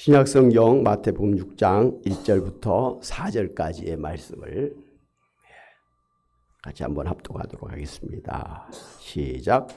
신약성경 마태복음 6장 1절부터 4절까지의 말씀을 같이 한번 합독하도록 하겠습니다. 시작.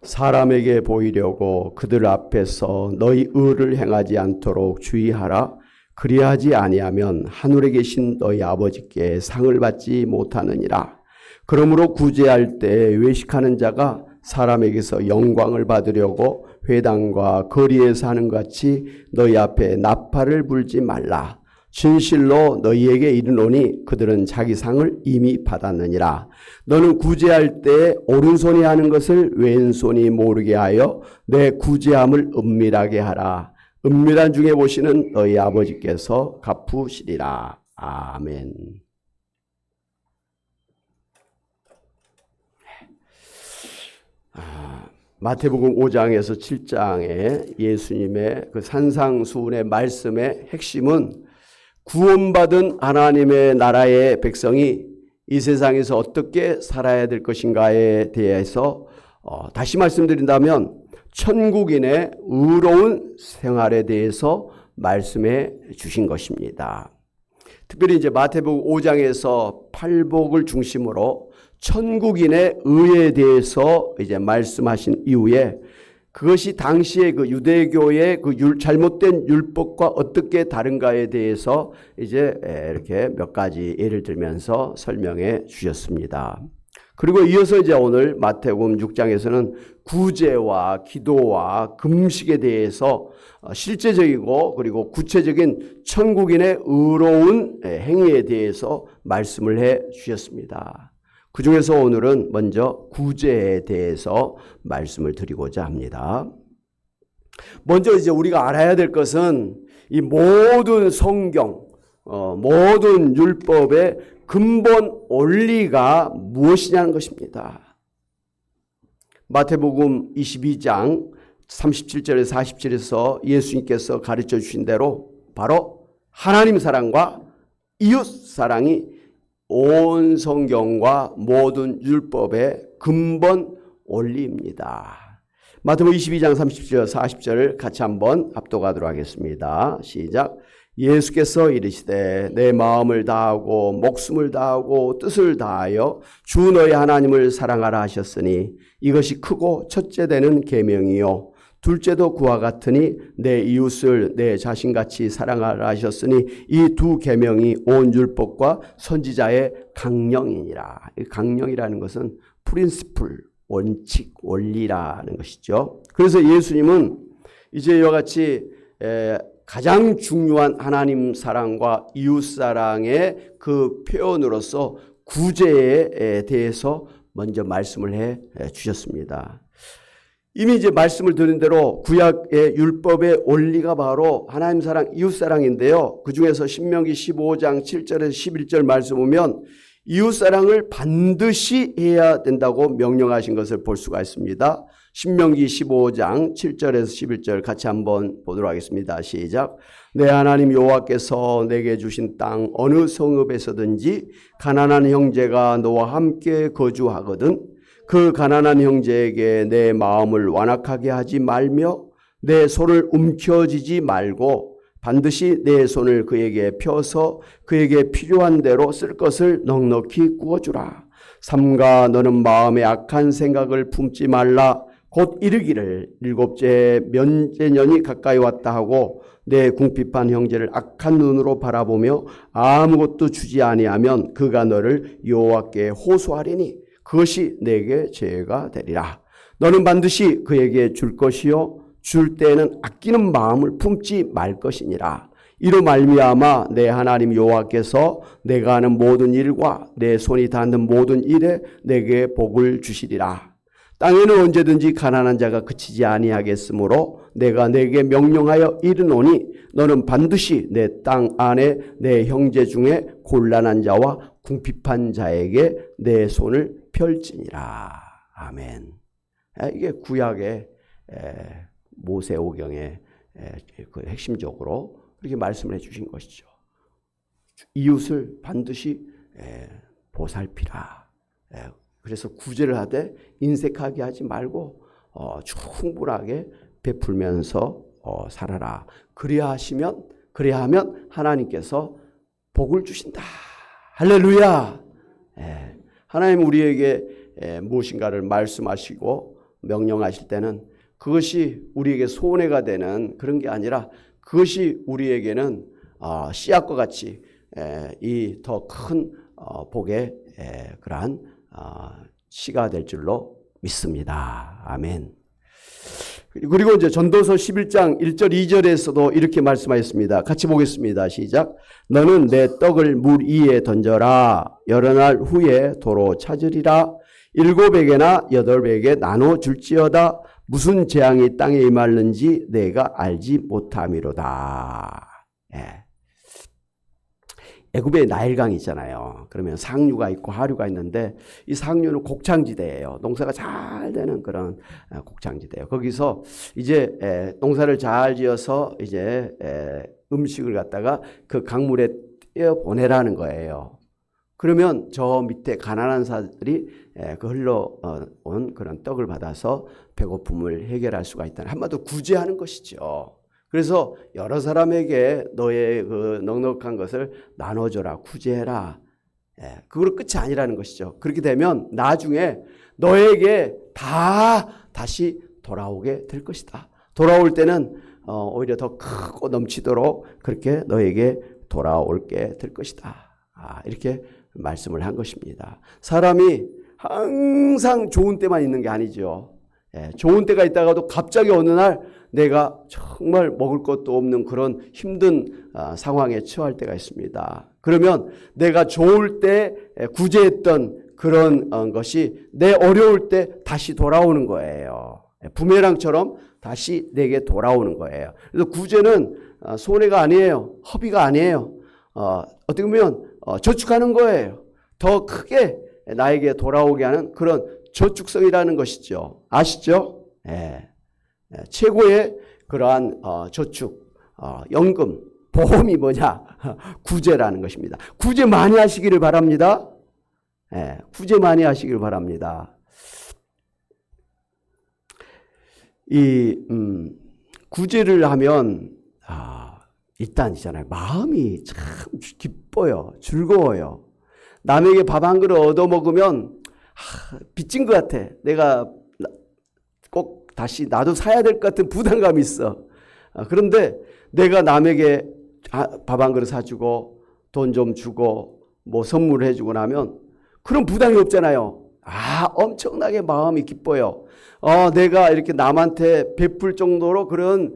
사람에게 보이려고 그들 앞에서 너희 의를 행하지 않도록 주의하라. 그리하지 아니하면 하늘에 계신 너희 아버지께 상을 받지 못하느니라. 그러므로 구제할 때 외식하는 자가 사람에게서 영광을 받으려고 회당과 거리에서 하는 같이 너희 앞에 나팔을 불지 말라. 진실로 너희에게 이르노니 그들은 자기 상을 이미 받았느니라. 너는 구제할 때 오른손이 하는 것을 왼손이 모르게 하여 내 구제함을 은밀하게 하라. 은밀한 중에 보시는 너희 아버지께서 갚으시리라. 아멘. 마태복음 5장에서 7장의 예수님의 그 산상수훈의 말씀의 핵심은 구원받은 하나님의 나라의 백성이 이 세상에서 어떻게 살아야 될 것인가에 대해서 다시 말씀드린다면 천국인의 의로운 생활에 대해서 말씀해 주신 것입니다. 특별히 이제 마태복음 5장에서 팔복을 중심으로 천국인의 의에 대해서 이제 말씀하신 이후에 그것이 당시의 그 유대교의 그 잘못된 율법과 어떻게 다른가에 대해서 이제 이렇게 몇 가지 예를 들면서 설명해 주셨습니다. 그리고 이어서 이제 오늘 마태복음 6장에서는 구제와 기도와 금식에 대해서 실제적이고 그리고 구체적인 천국인의 의로운 행위에 대해서 말씀을 해 주셨습니다. 그 중에서 오늘은 먼저 구제에 대해서 말씀을 드리고자 합니다. 먼저 이제 우리가 알아야 될 것은 이 모든 성경, 모든 율법의 근본 원리가 무엇이냐는 것입니다. 마태복음 22장 37절에서 40절에서 예수님께서 가르쳐 주신 대로 바로 하나님 사랑과 이웃 사랑이 온 성경과 모든 율법의 근본 원리입니다. 마태복음 22장 30절 40절을 같이 한번 합독하도록 하겠습니다. 시작. 예수께서 이르시되 내 마음을 다하고 목숨을 다하고 뜻을 다하여 주 너희 하나님을 사랑하라 하셨으니 이것이 크고 첫째 되는 계명이요 둘째도 그와 같으니 내 이웃을 내 자신같이 사랑하라 하셨으니 이 두 계명이 온 율법과 선지자의 강령이니라. 강령이라는 것은 프린시플, 원칙, 원리라는 것이죠. 그래서 예수님은 이제 이와 같이 가장 중요한 하나님 사랑과 이웃 사랑의 그 표현으로서 구제에 대해서 먼저 말씀을 해 주셨습니다. 이미 이제 말씀을 드린 대로 구약의 율법의 원리가 바로 하나님 사랑, 이웃 사랑인데요. 그 중에서 신명기 15장 7절에서 11절 말씀 보면 이웃 사랑을 반드시 해야 된다고 명령하신 것을 볼 수가 있습니다. 신명기 15장 7절에서 11절 같이 한번 보도록 하겠습니다. 시작. 내 하나님 여호와께서 내게 주신 땅 어느 성읍에서든지 가난한 형제가 너와 함께 거주하거든 그 가난한 형제에게 내 마음을 완악하게 하지 말며 내 손을 움켜쥐지 말고 반드시 내 손을 그에게 펴서 그에게 필요한 대로 쓸 것을 넉넉히 구워주라. 삼가 너는 마음에 악한 생각을 품지 말라. 곧 이르기를 일곱째 면제년이 가까이 왔다 하고 내 궁핍한 형제를 악한 눈으로 바라보며 아무것도 주지 아니하면 그가 너를 여호와께 호소하리니 그것이 내게 죄가 되리라. 너는 반드시 그에게 줄 것이요 줄 때에는 아끼는 마음을 품지 말 것이니라. 이로 말미암아 내 하나님 여호와께서 내가 하는 모든 일과 내 손이 닿는 모든 일에 내게 복을 주시리라. 땅에는 언제든지 가난한 자가 그치지 아니하겠으므로 내가 내게 명령하여 이르노니 너는 반드시 내 땅 안에 내 형제 중에 곤란한 자와 궁핍한 자에게 내 손을 펼지니라. 아멘. 이게 구약의 모세오경의 그 핵심적으로 그렇게 말씀을 해주신 것이죠. 이웃을 반드시 보살피라. 그래서 구제를 하되 인색하게 하지 말고 충분하게 베풀면서 살아라. 그래야 하면 하나님께서 복을 주신다. 할렐루야. 하나님 우리에게 무엇인가를 말씀하시고 명령하실 때는 그것이 우리에게 손해가 되는 그런 게 아니라 그것이 우리에게는 씨앗과 같이 이 더 큰 복의 그러한 씨가 될 줄로 믿습니다. 아멘. 그리고 이제 전도서 11장 1절 2절에서도 이렇게 말씀하였습니다. 같이 보겠습니다. 시작. 너는 내 떡을 물 위에 던져라. 여러 날 후에 도로 찾으리라. 7에게나 8에게 나눠 줄지어다. 무슨 재앙이 땅에 임하는지 내가 알지 못함이로다. 애굽에 나일강이 있잖아요. 그러면 상류가 있고 하류가 있는데 이 상류는 곡창지대예요. 농사가 잘 되는 그런 곡창지대예요. 거기서 이제 농사를 잘 지어서 이제 음식을 갖다가 그 강물에 떼어 보내라는 거예요. 그러면 저 밑에 가난한 사람들이 그 흘러온 그런 떡을 받아서 배고픔을 해결할 수가 있다는 한마디로 구제하는 것이죠. 그래서 여러 사람에게 너의 그 넉넉한 것을 나눠줘라, 구제해라. 그걸로 끝이 아니라는 것이죠. 그렇게 되면 나중에 너에게 다 다시 돌아오게 될 것이다. 돌아올 때는 오히려 더 크고 넘치도록 그렇게 너에게 돌아올게 될 것이다. 이렇게 말씀을 한 것입니다. 사람이 항상 좋은 때만 있는 게 아니죠. 좋은 때가 있다가도 갑자기 어느 날 내가 정말 먹을 것도 없는 그런 힘든 상황에 처할 때가 있습니다. 그러면 내가 좋을 때 구제했던 그런 것이 내 어려울 때 다시 돌아오는 거예요. 부메랑처럼 다시 내게 돌아오는 거예요. 그래서 구제는 손해가 아니에요. 허비가 아니에요. 어떻게 보면 저축하는 거예요. 더 크게 나에게 돌아오게 하는 그런 저축성이라는 것이죠. 아시죠? 최고의 그러한 저축, 연금, 보험이 뭐냐? 구제라는 것입니다. 구제 많이 하시기를 바랍니다. 구제 많이 하시기를 바랍니다. 이 구제를 하면 일단 있잖아요. 마음이 참 기뻐요. 즐거워요. 남에게 밥 한 그릇 얻어먹으면 빚진 것 같아. 내가 꼭 다시 나도 사야 될 것 같은 부담감이 있어. 그런데 내가 남에게 밥 한 그릇 사주고 돈 좀 주고 뭐 선물을 해주고 나면 그런 부담이 없잖아요. 엄청나게 마음이 기뻐요. 내가 이렇게 남한테 베풀 정도로 그런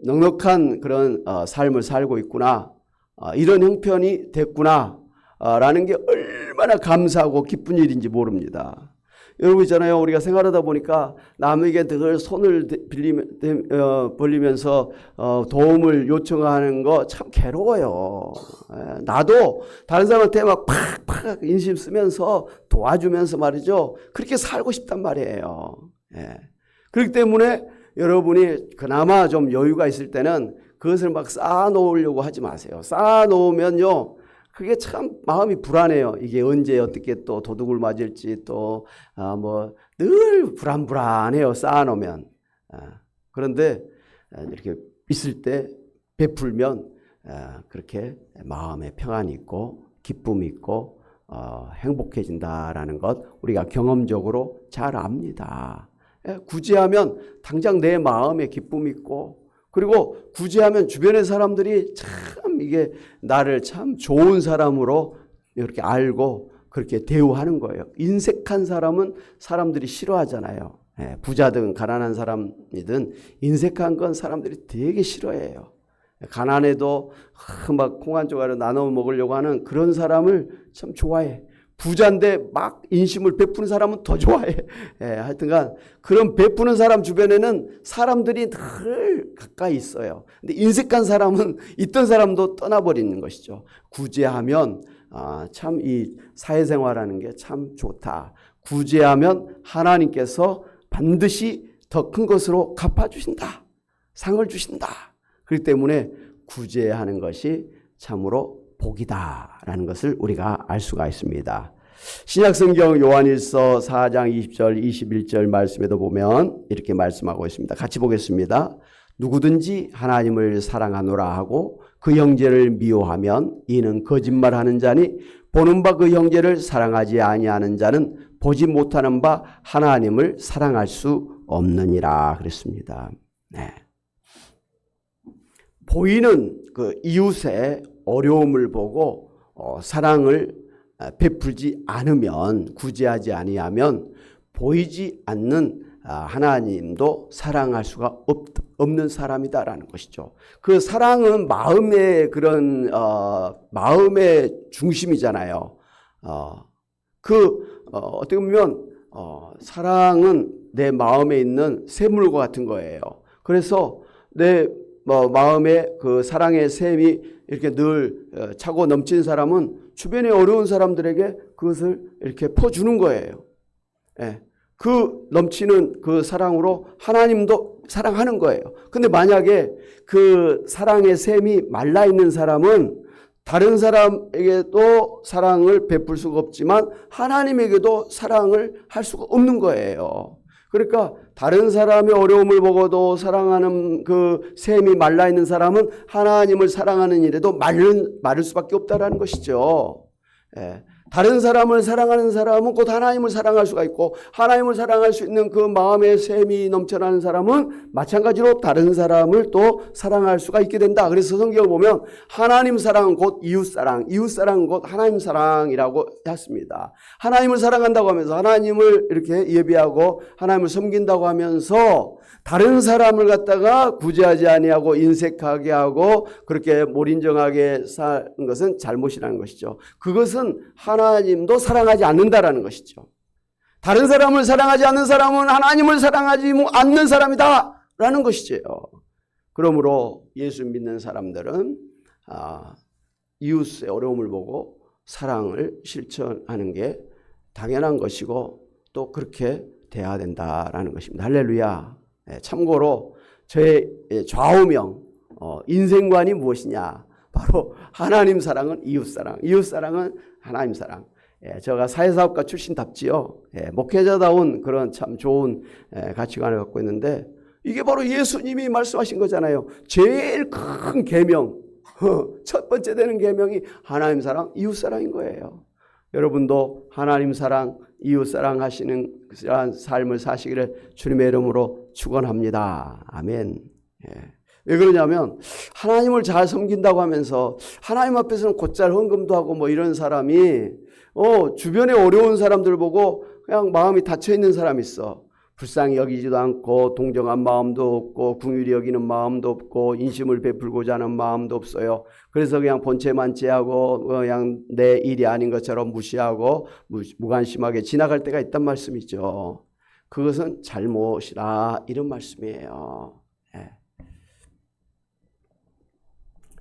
넉넉한 그런 삶을 살고 있구나. 이런 형편이 됐구나. 라는 게 얼마나 감사하고 기쁜 일인지 모릅니다. 여러분 있잖아요. 우리가 생활하다 보니까 남에게 늘 손을 벌리면서 도움을 요청하는 거 참 괴로워요. 나도 다른 사람한테 막 팍팍 인심 쓰면서 도와주면서 말이죠. 그렇게 살고 싶단 말이에요. 그렇기 때문에 여러분이 그나마 좀 여유가 있을 때는 그것을 막 쌓아놓으려고 하지 마세요. 쌓아놓으면요. 그게 참 마음이 불안해요. 이게 언제 어떻게 또 도둑을 맞을지 또 뭐 늘 불안해요. 쌓아놓으면. 그런데 이렇게 있을 때 베풀면 그렇게 마음에 평안이 있고 기쁨이 있고 행복해진다라는 것 우리가 경험적으로 잘 압니다. 구제하면 당장 내 마음에 기쁨이 있고 그리고 구제하면 주변의 사람들이 참 이게 나를 참 좋은 사람으로 이렇게 알고 그렇게 대우하는 거예요. 인색한 사람은 사람들이 싫어하잖아요. 부자든 가난한 사람이든 인색한 건 사람들이 되게 싫어해요. 가난해도 막 콩 한 조각을 나눠 먹으려고 하는 그런 사람을 참 좋아해. 부자인데 막 인심을 베푸는 사람은 더 좋아해. 하여튼간 그런 베푸는 사람 주변에는 사람들이 늘 가까이 있어요. 근데 인색한 사람은 있던 사람도 떠나버리는 것이죠. 구제하면 참 이 사회생활하는 게 참 좋다. 구제하면 하나님께서 반드시 더 큰 것으로 갚아주신다. 상을 주신다. 그렇기 때문에 구제하는 것이 참으로 복이다라는 것을 우리가 알 수가 있습니다. 신약성경 요한일서 4장 20절 21절 말씀에도 보면 이렇게 말씀하고 있습니다. 같이 보겠습니다. 누구든지 하나님을 사랑하노라 하고 그 형제를 미워하면 이는 거짓말하는 자니 보는 바 그 형제를 사랑하지 아니하는 자는 보지 못하는 바 하나님을 사랑할 수 없느니라 그랬습니다. 네. 보이는 그 이웃의 어려움을 보고 사랑을 베풀지 않으면, 구제하지 아니하면 보이지 않는 하나님도 사랑할 수가 없는 사람이다라는 것이죠. 그 사랑은 마음의 그런 마음의 중심이잖아요. 어떻게 보면 사랑은 내 마음에 있는 샘물과 같은 거예요. 그래서 내 마음에 그 사랑의 샘이 이렇게 늘 차고 넘치는 사람은 주변에 어려운 사람들에게 그것을 이렇게 퍼주는 거예요. 예. 그 넘치는 그 사랑으로 하나님도 사랑하는 거예요. 근데 만약에 그 사랑의 샘이 말라있는 사람은 다른 사람에게도 사랑을 베풀 수가 없지만 하나님에게도 사랑을 할 수가 없는 거예요. 그러니까 다른 사람의 어려움을 보고도 사랑하는 그 샘이 말라있는 사람은 하나님을 사랑하는 일에도 마를 수밖에 없다는 것이죠. 예. 다른 사람을 사랑하는 사람은 곧 하나님을 사랑할 수가 있고 하나님을 사랑할 수 있는 그 마음의 샘이 넘쳐나는 사람은 마찬가지로 다른 사람을 또 사랑할 수가 있게 된다. 그래서 성경을 보면 하나님 사랑은 곧 이웃사랑, 이웃사랑은 곧 하나님 사랑이라고 했습니다. 하나님을 사랑한다고 하면서 하나님을 이렇게 예배하고 하나님을 섬긴다고 하면서 다른 사람을 갖다가 구제하지 아니하고 인색하게 하고 그렇게 몰인정하게 사는 것은 잘못이라는 것이죠. 그것은 하나님도 사랑하지 않는다라는 것이죠. 다른 사람을 사랑하지 않는 사람은 하나님을 사랑하지 않는 사람이다라는 것이죠. 그러므로 예수 믿는 사람들은 이웃의 어려움을 보고 사랑을 실천하는 게 당연한 것이고 또 그렇게 돼야 된다라는 것입니다. 할렐루야. 참고로 저의 좌우명 인생관이 무엇이냐, 바로 하나님 사랑은 이웃사랑, 이웃사랑은 하나님 사랑. 제가 사회사업가 출신답지요. 목회자다운 그런 참 좋은 가치관을 갖고 있는데 이게 바로 예수님이 말씀하신 거잖아요. 제일 큰 계명, 첫 번째 되는 계명이 하나님 사랑, 이웃사랑인 거예요. 여러분도 하나님 사랑, 이웃 사랑하시는 그러한 삶을 사시기를 주님의 이름으로 축원합니다. 아멘. 왜 그러냐면 하나님을 잘 섬긴다고 하면서 하나님 앞에서는 곧잘 헌금도 하고 뭐 이런 사람이 주변에 어려운 사람들 보고 그냥 마음이 닫혀 있는 사람이 있어. 불쌍히 여기지도 않고 동정한 마음도 없고 긍휼히 여기는 마음도 없고 인심을 베풀고자 하는 마음도 없어요. 그래서 그냥 본체만체하고 그냥 내 일이 아닌 것처럼 무시하고 무관심하게 지나갈 때가 있단 말씀이죠. 그것은 잘못이라 이런 말씀이에요.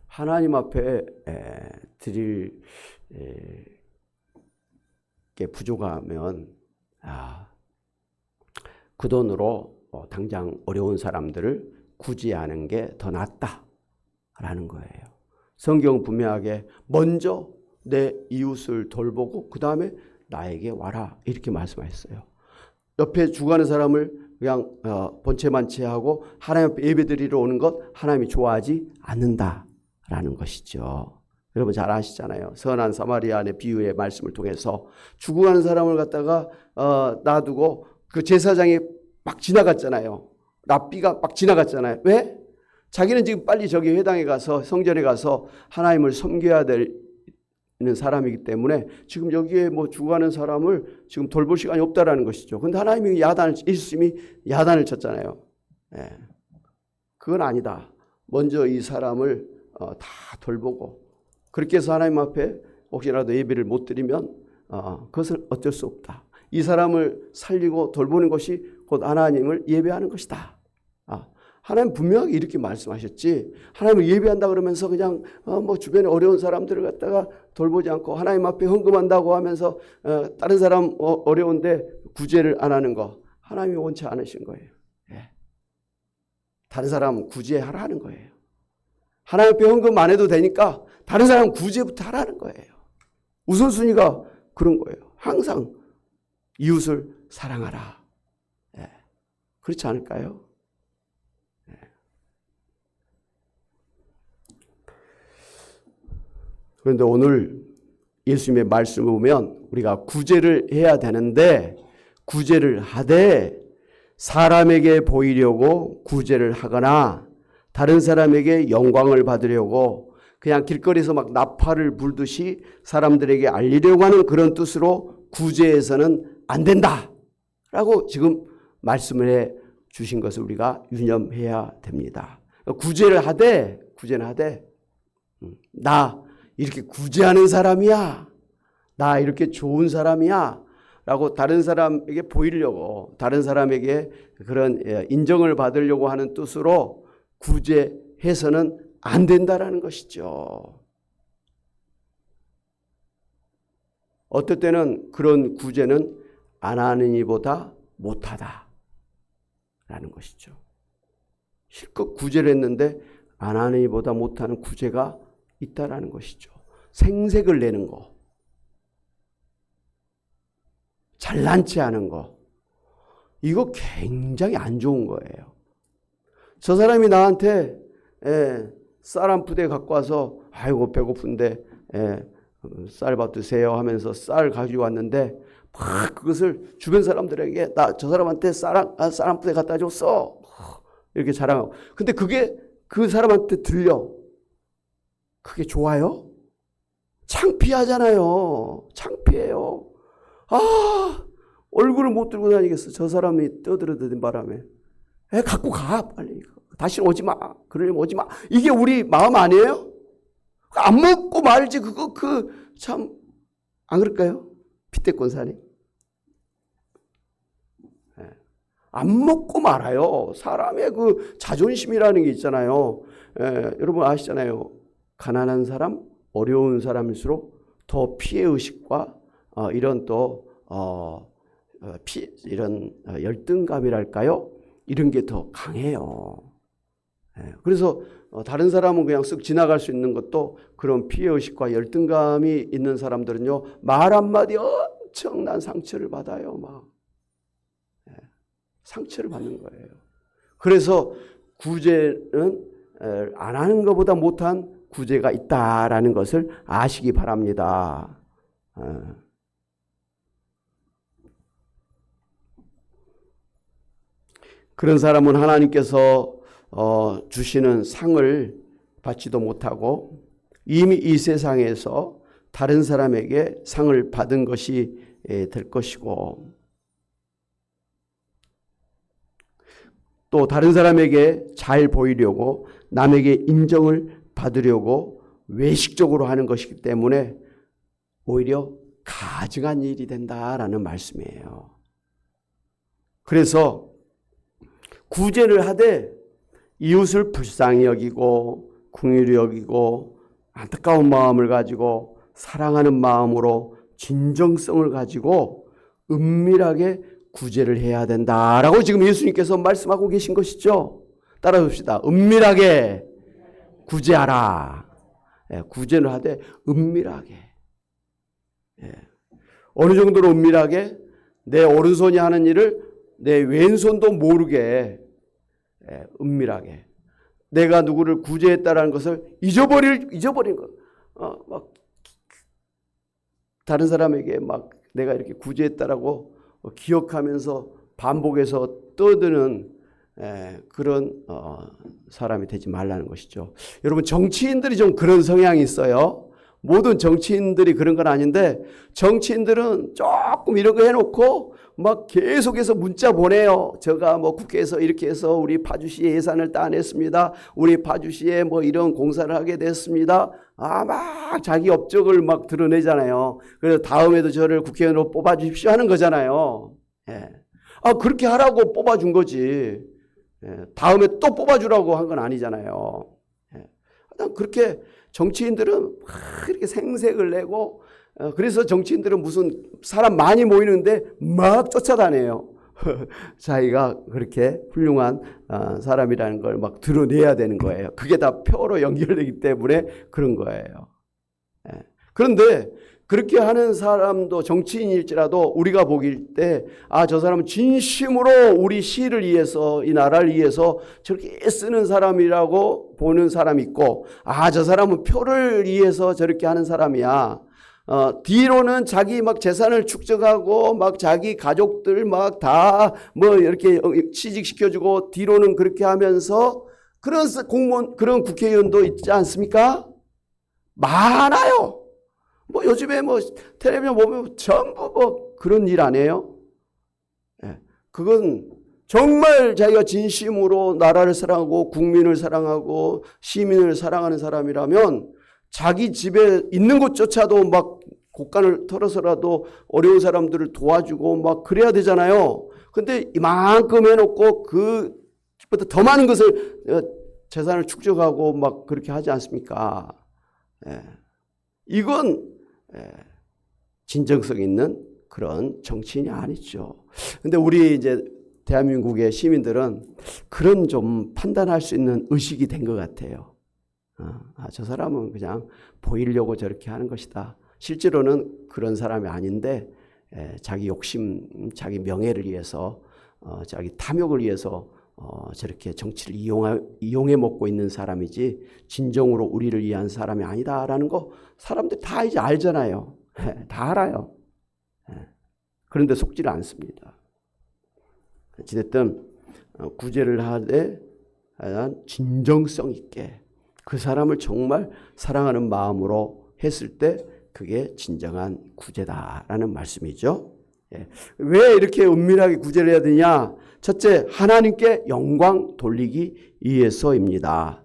하나님 앞에 드릴 게 부족하면 그 돈으로 당장 어려운 사람들을 구제하는 게 더 낫다라는 거예요. 성경은 분명하게 먼저 내 이웃을 돌보고 그 다음에 나에게 와라 이렇게 말씀하셨어요. 옆에 죽어가는 사람을 그냥 본체만체하고 하나님 앞에 예배드리러 오는 것 하나님이 좋아하지 않는다라는 것이죠. 여러분 잘 아시잖아요. 선한 사마리아인의 비유의 말씀을 통해서 죽어가는 사람을 갖다가 놔두고 그 제사장이 막 지나갔잖아요. 랍비가 막 지나갔잖아요. 왜? 자기는 지금 빨리 저기 회당에 가서 성전에 가서 하나님을 섬겨야 되는 사람이기 때문에 지금 여기에 뭐 죽어가는 사람을 지금 돌볼 시간이 없다라는 것이죠. 근데 하나님이 예수님이 야단을 쳤잖아요. 그건 아니다. 먼저 이 사람을 다 돌보고 그렇게 해서 하나님 앞에 혹시라도 예배를 못 드리면 그것은 어쩔 수 없다. 이 사람을 살리고 돌보는 것이 곧 하나님을 예배하는 것이다. 하나님 분명하게 이렇게 말씀하셨지. 하나님을 예배한다 그러면서 그냥 뭐 주변에 어려운 사람들을 갖다가 돌보지 않고 하나님 앞에 헌금한다고 하면서 다른 사람 어려운데 구제를 안 하는 거 하나님이 원치 않으신 거예요. 다른 사람 구제하라는 거예요. 하나님 앞에 헌금 안 해도 되니까 다른 사람 구제부터 하라는 거예요. 우선순위가 그런 거예요. 항상 이웃을 사랑하라. 그렇지 않을까요? 그런데 오늘 예수님의 말씀을 보면 우리가 구제를 해야 되는데 구제를 하되 사람에게 보이려고 구제를 하거나 다른 사람에게 영광을 받으려고 그냥 길거리에서 막 나팔을 불듯이 사람들에게 알리려고 하는 그런 뜻으로 구제해서는 안 된다라고 지금 말씀을 해 주신 것을 우리가 유념해야 됩니다. 구제는 하되 나 이렇게 구제하는 사람이야. 나 이렇게 좋은 사람이야. 라고 다른 사람에게 보이려고 다른 사람에게 그런 인정을 받으려고 하는 뜻으로 구제해서는 안 된다라는 것이죠. 어떨 때는 그런 구제는 안 하는 이보다 못하다 라는 것이죠. 실컷 구제를 했는데 안 하는 이보다 못하는 구제가 있다라는 것이죠. 생색을 내는 거, 잘난 체 하는 거, 이거 굉장히 안 좋은 거예요. 저 사람이 나한테 쌀 한 푸대 갖고 와서 아이고 배고픈데 쌀밥 드세요 하면서 쌀 가지고 왔는데 막 그것을 주변 사람들에게 나 저 사람한테 쌀 한 푸대 갖다 줬어 이렇게 자랑하고, 근데 그게 그 사람한테 들려. 그게 좋아요? 창피하잖아요. 창피해요. 얼굴을 못 들고 다니겠어. 저 사람이 떠들어대는 바람에. 갖고 가 빨리. 다시는 오지 마. 그러려면 오지 마. 이게 우리 마음 아니에요? 안 먹고 말지. 그거 참 안 그럴까요? 핏대권사님. 안 먹고 말아요. 사람의 그 자존심이라는 게 있잖아요. 여러분 아시잖아요. 가난한 사람, 어려운 사람일수록 더 피해의식과 이런 또 이런 열등감이랄까요? 이런 게 더 강해요. 그래서 다른 사람은 그냥 쓱 지나갈 수 있는 것도 그런 피해의식과 열등감이 있는 사람들은요, 말 한마디 엄청난 상처를 받아요. 막 상처를 받는 거예요. 그래서 구제는 안 하는 것보다 못한 구제가 있다라는 것을 아시기 바랍니다. 그런 사람은 하나님께서 주시는 상을 받지도 못하고 이미 이 세상에서 다른 사람에게 상을 받은 것이 될 것이고, 또 다른 사람에게 잘 보이려고 남에게 인정을 받으려고 외식적으로 하는 것이기 때문에 오히려 가증한 일이 된다라는 말씀이에요. 그래서 구제를 하되 이웃을 불쌍히 여기고 긍휼히 여기고 안타까운 마음을 가지고 사랑하는 마음으로 진정성을 가지고 은밀하게 구제를 해야 된다라고 지금 예수님께서 말씀하고 계신 것이죠. 따라 봅시다. 은밀하게 구제하라. 구제를 하되 은밀하게. 어느 정도로 은밀하게? 내 오른손이 하는 일을 내 왼손도 모르게 은밀하게. 내가 누구를 구제했다라는 것을 잊어버린 것. 막 다른 사람에게 막 내가 이렇게 구제했다라고 기억하면서 반복해서 떠드는 그런 사람이 되지 말라는 것이죠. 여러분 정치인들이 좀 그런 성향이 있어요. 모든 정치인들이 그런 건 아닌데 정치인들은 조금 이런 거 해놓고 막 계속해서 문자 보내요. 제가 뭐 국회에서 이렇게 해서 우리 파주시에 예산을 따냈습니다. 우리 파주시에 뭐 이런 공사를 하게 됐습니다. 막 자기 업적을 막 드러내잖아요. 그래서 다음에도 저를 국회의원으로 뽑아주십시오 하는 거잖아요. 그렇게 하라고 뽑아준 거지. 다음에 또 뽑아주라고 한 건 아니잖아요. 그렇게 정치인들은 막 이렇게 생색을 내고, 그래서 정치인들은 무슨 사람 많이 모이는데 막 쫓아다녀요. 자기가 그렇게 훌륭한 사람이라는 걸 막 드러내야 되는 거예요. 그게 다 표로 연결되기 때문에 그런 거예요. 그런데 그렇게 하는 사람도 정치인일지라도 우리가 보길 때, 아, 저 사람은 진심으로 우리 시를 위해서, 이 나라를 위해서 저렇게 쓰는 사람이라고 보는 사람이 있고, 아, 저 사람은 표를 위해서 저렇게 하는 사람이야. 뒤로는 자기 막 재산을 축적하고 막 자기 가족들 막 다 뭐 이렇게 취직시켜주고 뒤로는 그렇게 하면서 그런 공무원, 그런 국회의원도 있지 않습니까? 많아요. 뭐 요즘에 뭐 텔레비전 보면 전부 뭐 그런 일 안 해요? 예. 그건 정말 자기가 진심으로 나라를 사랑하고 국민을 사랑하고 시민을 사랑하는 사람이라면 자기 집에 있는 것조차도 막 곳간을 털어서라도 어려운 사람들을 도와주고 막 그래야 되잖아요. 근데 이만큼 해놓고 그보다 더 많은 것을 재산을 축적하고 막 그렇게 하지 않습니까? 예. 이건 진정성 있는 그런 정치인이 아니죠. 근데 우리 이제 대한민국의 시민들은 그런 좀 판단할 수 있는 의식이 된 것 같아요. 저 사람은 그냥 보이려고 저렇게 하는 것이다. 실제로는 그런 사람이 아닌데 자기 욕심, 자기 명예를 위해서 자기 탐욕을 위해서 저렇게 정치를 이용해 먹고 있는 사람이지 진정으로 우리를 위한 사람이 아니다라는 거 사람들 다 이제 알잖아요. 다 알아요. 그런데 속지를 않습니다. 어찌됐든 구제를 하되 진정성 있게 그 사람을 정말 사랑하는 마음으로 했을 때 그게 진정한 구제다라는 말씀이죠. 왜 이렇게 은밀하게 구제를 해야 되냐? 첫째, 하나님께 영광 돌리기 위해서입니다.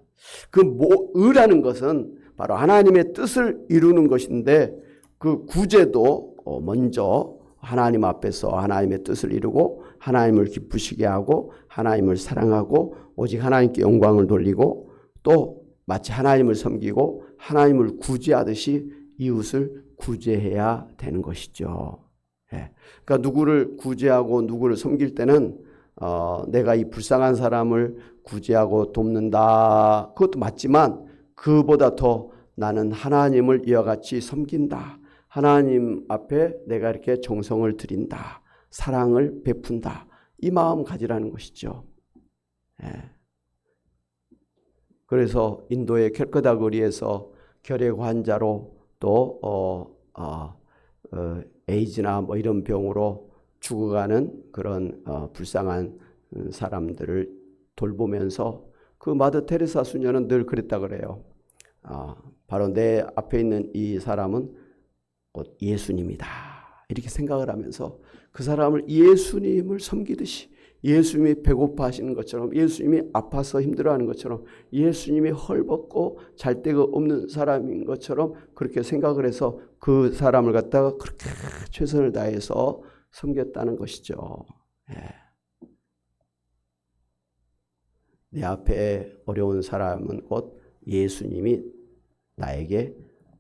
의라는 것은 바로 하나님의 뜻을 이루는 것인데 그 구제도 먼저 하나님 앞에서 하나님의 뜻을 이루고 하나님을 기쁘시게 하고 하나님을 사랑하고 오직 하나님께 영광을 돌리고 또 마치 하나님을 섬기고 하나님을 구제하듯이 이웃을 구제해야 되는 것이죠. 그러니까 누구를 구제하고 누구를 섬길 때는 내가 이 불쌍한 사람을 구제하고 돕는다. 그것도 맞지만 그보다 더 나는 하나님을 이와 같이 섬긴다. 하나님 앞에 내가 이렇게 정성을 드린다. 사랑을 베푼다. 이 마음 가지라는 것이죠. 그래서 인도의 캘커다 거리에서 결핵 환자로 또 에이즈나 뭐 이런 병으로 죽어가는 그런 불쌍한 사람들을 돌보면서 그 마더 테레사 수녀는 늘 그랬다 그래요. 바로 내 앞에 있는 이 사람은 곧 예수님이다. 이렇게 생각을 하면서 그 사람을 예수님을 섬기듯이 예수님이 배고파하시는 것처럼 예수님이 아파서 힘들어하는 것처럼 예수님이 헐벗고 잘 데가 없는 사람인 것처럼 그렇게 생각을 해서 그 사람을 갖다가 그렇게 최선을 다해서 섬겼다는 것이죠. 내 앞에 어려운 사람은 곧 예수님이 나에게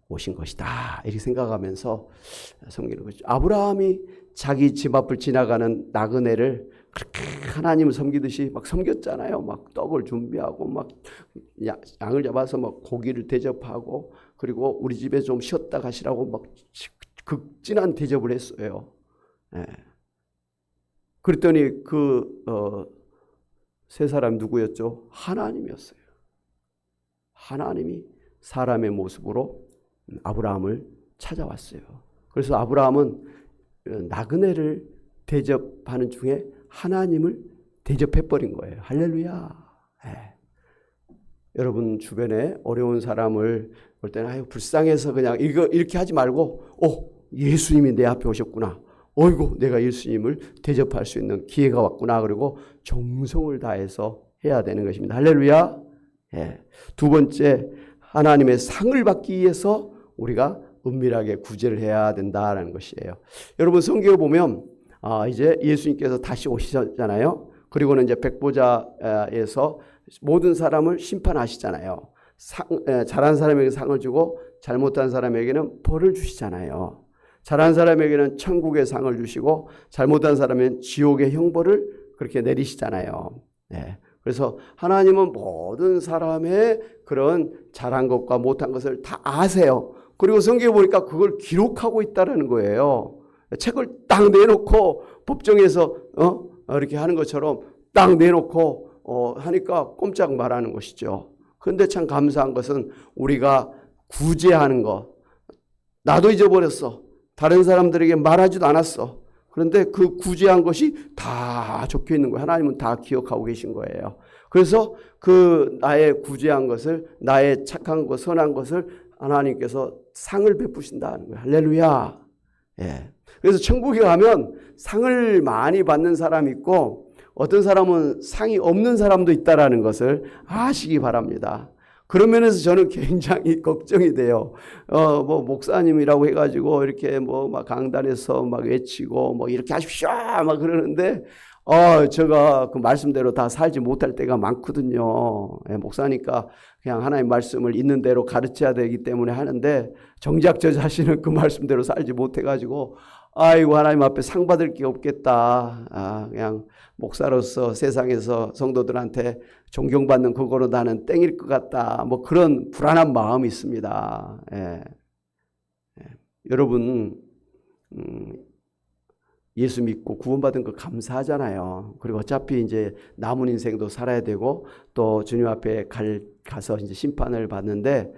오신 것이다. 이렇게 생각하면서 섬기는 거죠. 아브라함이 자기 집 앞을 지나가는 나그네를 그렇게 하나님을 섬기듯이 막 섬겼잖아요. 막 떡을 준비하고 막 양을 잡아서 막 고기를 대접하고 그리고 우리 집에 좀 쉬었다 가시라고 막 극진한 대접을 했어요. 그랬더니 세 사람 누구였죠? 하나님이었어요. 하나님이 사람의 모습으로 아브라함을 찾아왔어요. 그래서 아브라함은 나그네를 대접하는 중에 하나님을 대접해버린 거예요. 할렐루야. 여러분 주변에 어려운 사람을 볼 때는 아유 불쌍해서 그냥 이렇게 하지 말고 예수님이 내 앞에 오셨구나. 어이구 내가 예수님을 대접할 수 있는 기회가 왔구나. 그리고 정성을 다해서 해야 되는 것입니다. 할렐루야. 두 번째 하나님의 상을 받기 위해서 우리가 은밀하게 구제를 해야 된다는 것이에요. 여러분 성경에 보면 이제 예수님께서 다시 오시잖아요. 그리고는 이제 백보자에서 모든 사람을 심판하시잖아요. 잘한 사람에게 상을 주고 잘못한 사람에게는 벌을 주시잖아요. 잘한 사람에게는 천국의 상을 주시고 잘못한 사람은 지옥의 형벌을 그렇게 내리시잖아요. 그래서 하나님은 모든 사람의 그런 잘한 것과 못한 것을 다 아세요. 그리고 성경에 보니까 그걸 기록하고 있다라는 거예요. 책을 딱 내놓고 법정에서 이렇게 하는 것처럼 딱 내놓고 하니까 꼼짝 말하는 것이죠. 그런데 참 감사한 것은 우리가 구제하는 것. 나도 잊어버렸어. 다른 사람들에게 말하지도 않았어. 그런데 그 구제한 것이 다 적혀 있는 거예요. 하나님은 다 기억하고 계신 거예요. 그래서 그 나의 구제한 것을, 나의 착한 것, 선한 것을 하나님께서 상을 베푸신다는 거예요. 할렐루야. 예. 그래서 천국에 가면 상을 많이 받는 사람이 있고 어떤 사람은 상이 없는 사람도 있다라는 것을 아시기 바랍니다. 그런 면에서 저는 굉장히 걱정이 돼요. 뭐 목사님이라고 해가지고 이렇게 뭐 막 강단에서 막 외치고 뭐 이렇게 하십시오 막 그러는데 제가 그 말씀대로 다 살지 못할 때가 많거든요. 예, 목사니까 그냥 하나님 말씀을 있는 대로 가르쳐야 되기 때문에 하는데 정작 저 자신은 그 말씀대로 살지 못해가지고 아이고 하나님 앞에 상 받을 게 없겠다. 그냥 목사로서 세상에서 성도들한테 존경받는 그거로 나는 땡일 것 같다. 뭐 그런 불안한 마음이 있습니다. 예. 여러분 예수 믿고 구원받은 거 감사하잖아요. 그리고 어차피 이제 남은 인생도 살아야 되고 또 주님 앞에 가서 이제 심판을 받는데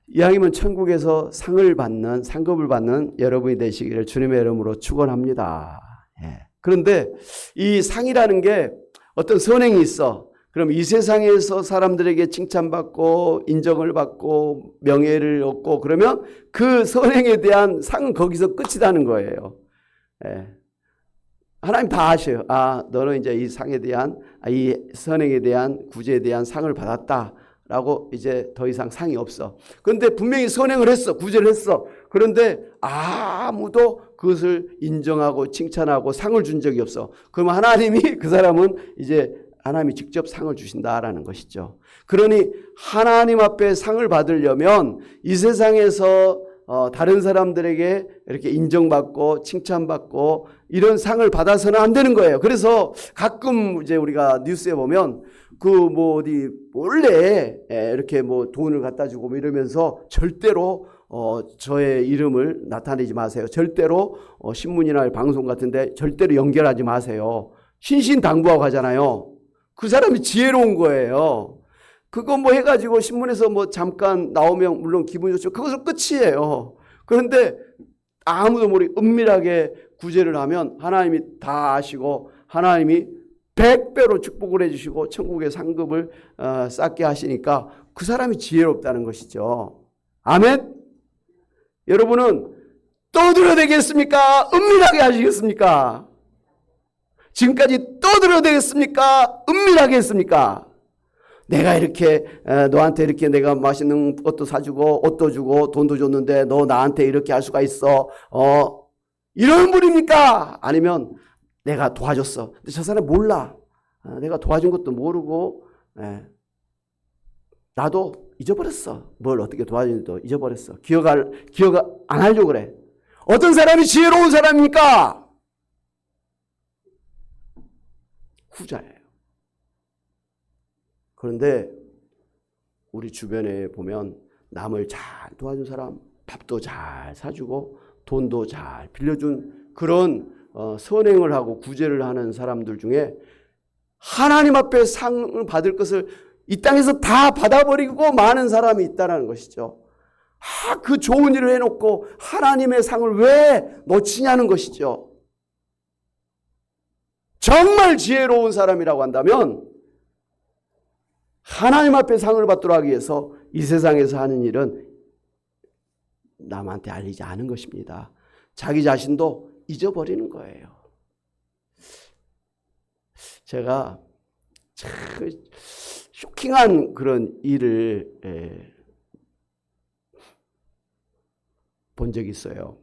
이왕이면 천국에서 상급을 받는 여러분이 되시기를 주님의 이름으로 축원합니다. 예. 그런데 이 상이라는 게 어떤 선행이 있어. 그럼 이 세상에서 사람들에게 칭찬받고 인정을 받고 명예를 얻고 그러면 그 선행에 대한 상은 거기서 끝이라는 거예요. 예. 하나님 다 아셔요. 너는 이제 이 상에 대한, 이 선행에 대한, 구제에 대한 상을 받았다. 라고 이제 더 이상 상이 없어. 그런데 분명히 선행을 했어. 구제를 했어. 그런데 아무도 그것을 인정하고 칭찬하고 상을 준 적이 없어. 그러면 하나님이 그 사람은 이제 하나님이 직접 상을 주신다라는 것이죠. 그러니 하나님 앞에 상을 받으려면 이 세상에서 다른 사람들에게 이렇게 인정받고 칭찬받고 이런 상을 받아서는 안 되는 거예요. 그래서 가끔 이제 우리가 뉴스에 보면 어디 몰래 이렇게 뭐 돈을 갖다 주고 뭐 이러면서 절대로 저의 이름을 나타내지 마세요. 절대로 신문이나 방송 같은데 절대로 연결하지 마세요. 신신당부하고 하잖아요. 그 사람이 지혜로운 거예요. 그거 뭐 해가지고 신문에서 뭐 잠깐 나오면 물론 기분이 좋죠. 그것은 끝이에요. 그런데 아무도 모르게 은밀하게 구제를 하면 하나님이 다 아시고 하나님이 100배로 축복을 해주시고 천국의 상급을 쌓게 하시니까 그 사람이 지혜롭다는 것이죠. 아멘? 여러분은 떠들어대겠습니까? 은밀하게 하시겠습니까? 지금까지 떠들어대겠습니까? 은밀하게 했습니까? 내가 이렇게 너한테 이렇게 내가 맛있는 것도 사주고 옷도 주고 돈도 줬는데 너 나한테 이렇게 할 수가 있어? 이런 분입니까? 아니면 내가 도와줬어. 근데 저 사람 몰라. 내가 도와준 것도 모르고 나도 잊어버렸어. 뭘 어떻게 도와준지도 잊어버렸어. 기억 안 하려고 그래. 어떤 사람이 지혜로운 사람입니까? 후자예요. 그런데 우리 주변에 보면 남을 잘 도와준 사람, 밥도 잘 사주고 돈도 잘 빌려준 그런 선행을 하고 구제를 하는 사람들 중에 하나님 앞에 상을 받을 것을 이 땅에서 다 받아버리고 많은 사람이 있다는 것이죠. 그 좋은 일을 해놓고 하나님의 상을 왜 놓치냐는 것이죠. 정말 지혜로운 사람이라고 한다면 하나님 앞에 상을 받도록 하기 위해서 이 세상에서 하는 일은 남한테 알리지 않은 것입니다. 자기 자신도 잊어버리는 거예요. 제가 참 쇼킹한 그런 일을 본 적이 있어요.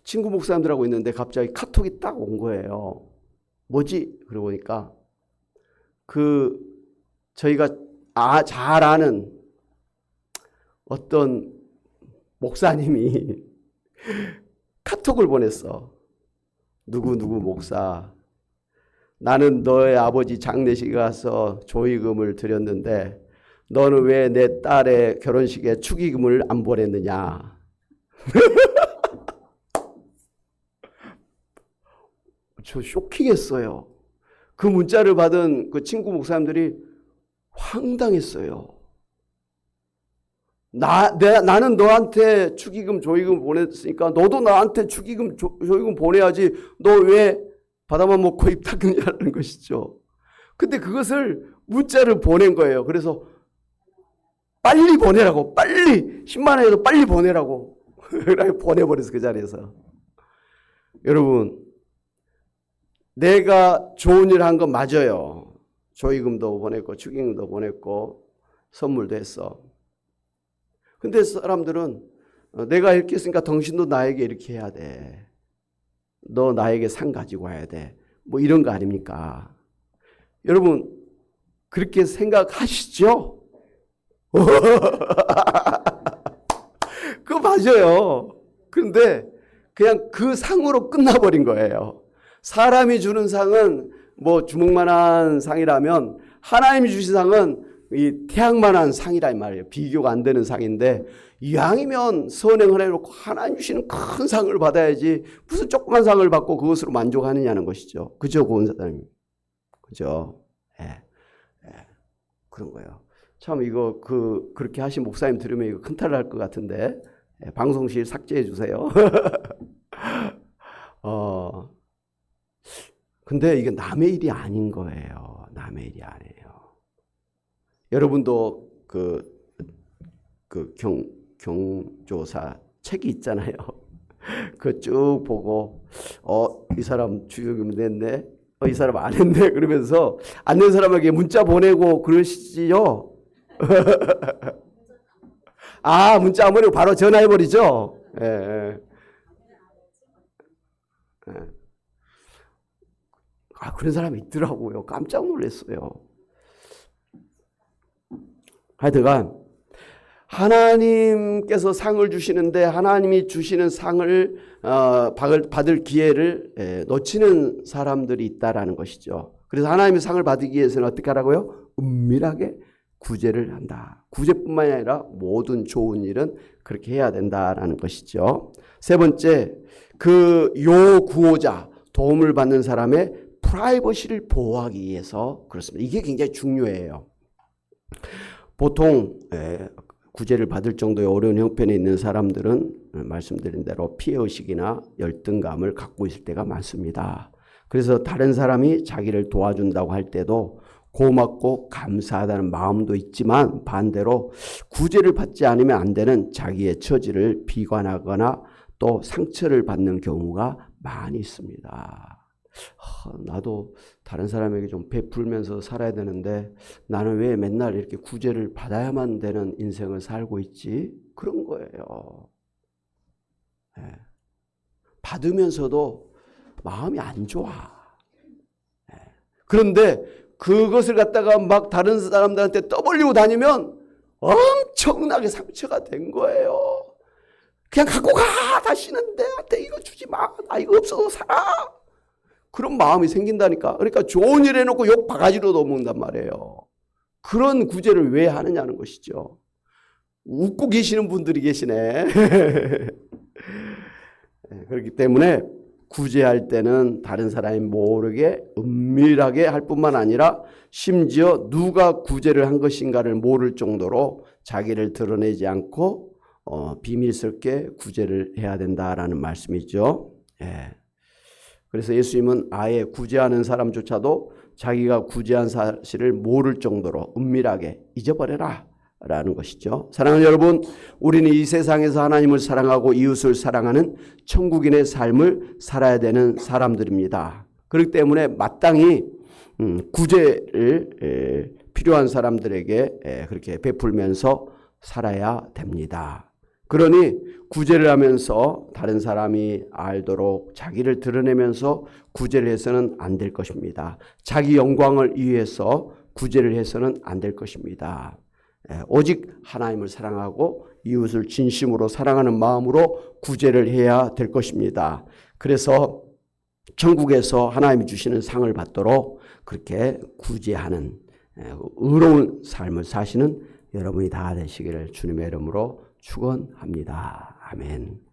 친구 목사님들하고 있는데 갑자기 카톡이 딱 온 거예요. 뭐지? 그러고 보니까 저희가 잘 아는 어떤 목사님이 카톡을 보냈어. 누구누구 목사, 나는 너의 아버지 장례식에 가서 조의금을 드렸는데 너는 왜 내 딸의 결혼식에 축의금을 안 보냈느냐. 저 쇼킹했어요. 그 문자를 받은 그 친구 목사님들이 황당했어요. 나는 너한테 축의금, 조의금 보냈으니까 너도 나한테 축의금, 조의금 보내야지. 너 왜 바다만 먹고 입 닦느냐는 것이죠. 근데 그것을 문자를 보낸 거예요. 그래서 빨리 보내라고, 빨리 10만 원에서 빨리 보내라고 보내버려서 그 자리에서. 여러분, 내가 좋은 일 한 건 맞아요. 조의금도 보냈고 축의금도 보냈고 선물도 했어. 근데 사람들은 내가 이렇게 했으니까 당신도 나에게 이렇게 해야 돼. 너 나에게 상 가지고 와야 돼. 뭐 이런 거 아닙니까? 여러분 그렇게 생각하시죠? 그거 맞아요. 그런데 그냥 그 상으로 끝나버린 거예요. 사람이 주는 상은 뭐 주먹만한 상이라면 하나님이 주신 상은 이 태양만한 상이란 말이에요. 비교가 안 되는 상인데 이왕이면 선행을 해놓고 하나님 주시는 큰 상을 받아야지 무슨 조그만 상을 받고 그것으로 만족하느냐는 것이죠. 그죠, 고은사장님? 그죠? 예. 그런 거예요. 참 이거 그렇게 하신 목사님 들으면 이거 큰탈 날 것 같은데 방송실 삭제해 주세요. 근데 이게 남의 일이 아닌 거예요. 남의 일이 아니에요. 여러분도 경조사 책이 있잖아요. 그 쭉 보고 이 사람 주의금 냈네. 이 사람 안 했네. 그러면서 안 낸 사람에게 문자 보내고 그러시지요. 문자 안 보내고 바로 전화해버리죠. 예. 그런 사람이 있더라고요. 깜짝 놀랐어요. 하여튼간 하나님께서 상을 주시는데 하나님이 주시는 상을 받을 기회를 놓치는 사람들이 있다라는 것이죠. 그래서 하나님의 상을 받기 위해서는 어떻게 하라고요? 은밀하게 구제를 한다. 구제뿐만이 아니라 모든 좋은 일은 그렇게 해야 된다라는 것이죠. 세 번째, 구호자, 도움을 받는 사람의 프라이버시를 보호하기 위해서 그렇습니다. 이게 굉장히 중요해요. 보통 구제를 받을 정도의 어려운 형편에 있는 사람들은 말씀드린 대로 피해의식이나 열등감을 갖고 있을 때가 많습니다. 그래서 다른 사람이 자기를 도와준다고 할 때도 고맙고 감사하다는 마음도 있지만 반대로 구제를 받지 않으면 안 되는 자기의 처지를 비관하거나 또 상처를 받는 경우가 많이 있습니다. 나도 다른 사람에게 좀 베풀면서 살아야 되는데 나는 왜 맨날 이렇게 구제를 받아야만 되는 인생을 살고 있지? 그런 거예요. 받으면서도 마음이 안 좋아. 그런데 그것을 갖다가 막 다른 사람들한테 떠벌리고 다니면 엄청나게 상처가 된 거예요. 그냥 갖고 가! 다시는 내한테 이거 주지 마! 나 이거 없어도 살아! 그런 마음이 생긴다니까. 그러니까 좋은 일 해놓고 욕 바가지로 넘어온단 말이에요. 그런 구제를 왜 하느냐는 것이죠. 웃고 계시는 분들이 계시네. 그렇기 때문에 구제할 때는 다른 사람이 모르게 은밀하게 할 뿐만 아니라 심지어 누가 구제를 한 것인가를 모를 정도로 자기를 드러내지 않고 비밀스럽게 구제를 해야 된다라는 말씀이죠. 그래서 예수님은 아예 구제하는 사람조차도 자기가 구제한 사실을 모를 정도로 은밀하게 잊어버려라 라는 것이죠. 사랑하는 여러분, 우리는 이 세상에서 하나님을 사랑하고 이웃을 사랑하는 천국인의 삶을 살아야 되는 사람들입니다. 그렇기 때문에 마땅히 구제를 필요한 사람들에게 그렇게 베풀면서 살아야 됩니다. 그러니 구제를 하면서 다른 사람이 알도록 자기를 드러내면서 구제를 해서는 안 될 것입니다. 자기 영광을 위해서 구제를 해서는 안 될 것입니다. 오직 하나님을 사랑하고 이웃을 진심으로 사랑하는 마음으로 구제를 해야 될 것입니다. 그래서 천국에서 하나님이 주시는 상을 받도록 그렇게 구제하는 의로운 삶을 사시는 여러분이 다 되시기를 주님의 이름으로 축원합니다. 아멘.